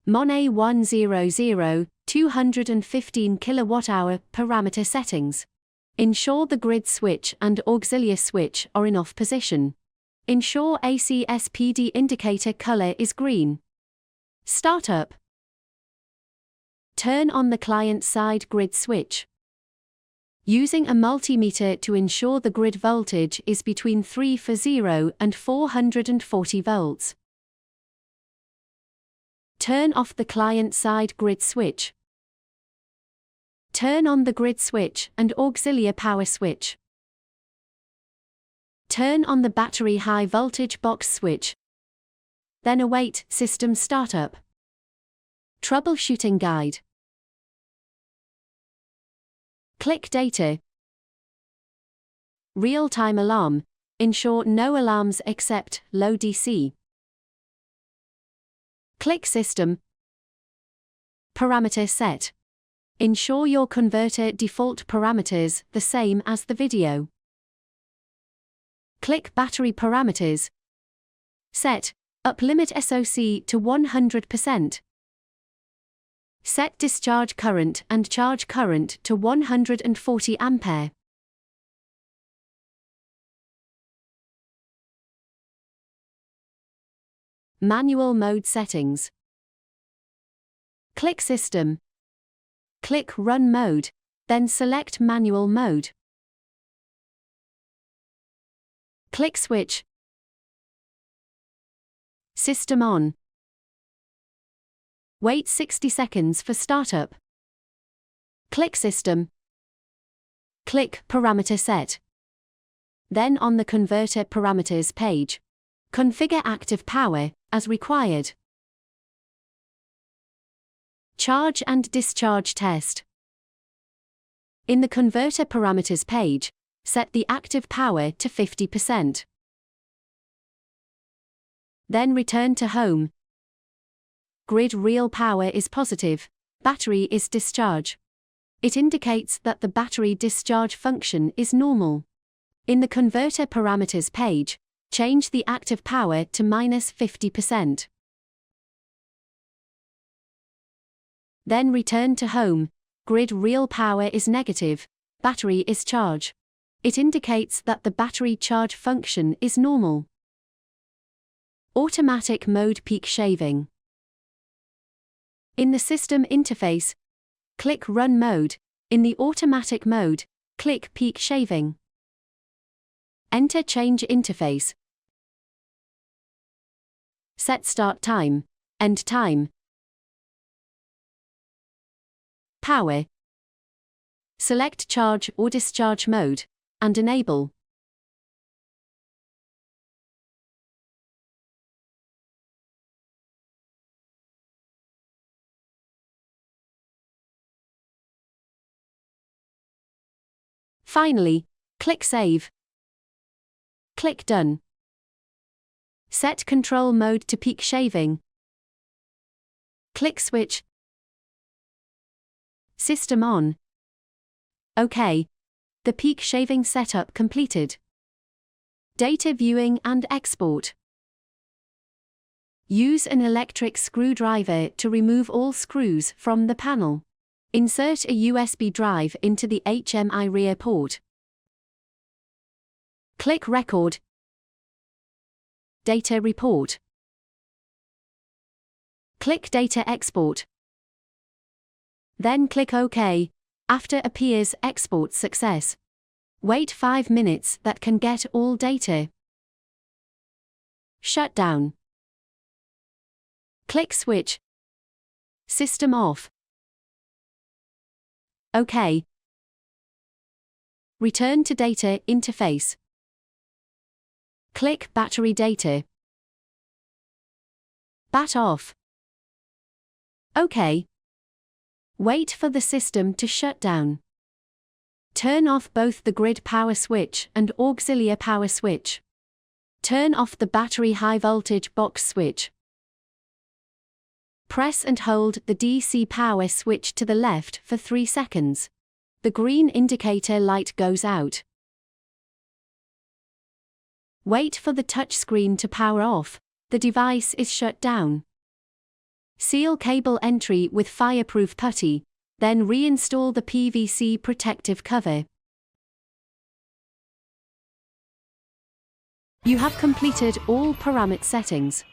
RAMBO-engineer parameter settings. Ensure the grid switch and auxiliary switch are in off position. Ensure AC/SPD indicator color is green. Startup. Turn on the client-side grid switch. Using a multimeter to ensure the grid voltage is between 340 and 440 volts. Turn off the client-side grid switch. Turn on the grid switch and auxiliary power switch. Turn on the battery high voltage box switch. Then await system startup. Troubleshooting guide. Click data. Real-time alarm. Ensure no alarms except low DC. Click system. Parameter set. Ensure your converter default parameters the same as the video. Click battery parameters. Set up limit SOC to 100%. Set discharge current and charge current to 140 ampere. Manual mode settings. Click system. Click run mode, then select manual mode. Click switch. System on. Wait 60 seconds for startup. Click system. Click parameter set. Then on the converter parameters page, configure active power as required. Charge and discharge test. In the converter parameters page, set the active power to 50%. Then return to home. Grid real power is positive, battery is discharge. It indicates that the battery discharge function is normal. In the converter parameters page, change the active power to -50%. Then return to home. Grid real power is negative, battery is charge. It indicates that the battery charge function is normal. Automatic mode peak shaving. In the system interface, click Run mode. In the automatic mode, click Peak shaving. Enter change interface. Set start time, end time. Power. Select charge or discharge mode, and enable. Finally, click Save. Click Done. Set control mode to peak shaving. Click Switch. System on. OK. The peak shaving setup completed. Data viewing and export. Use an electric screwdriver to remove all screws from the panel. Insert a USB drive into the HMI rear port. Click Record. Data report. Click Data export. Then click OK. After appears Export success. Wait 5 minutes that can get all data. Shut down. Click Switch. System off. OK. Return to data interface. Click Battery data. Bat off. OK. Wait for the system to shut down. Turn off both the grid power switch and auxiliary power switch. Turn off the battery high voltage box switch. Press and hold the DC power switch to the left for 3 seconds. The green indicator light goes out. Wait for the touchscreen to power off. The device is shut down. Seal cable entry with fireproof putty, then reinstall the PVC protective cover. You have completed all parameter settings.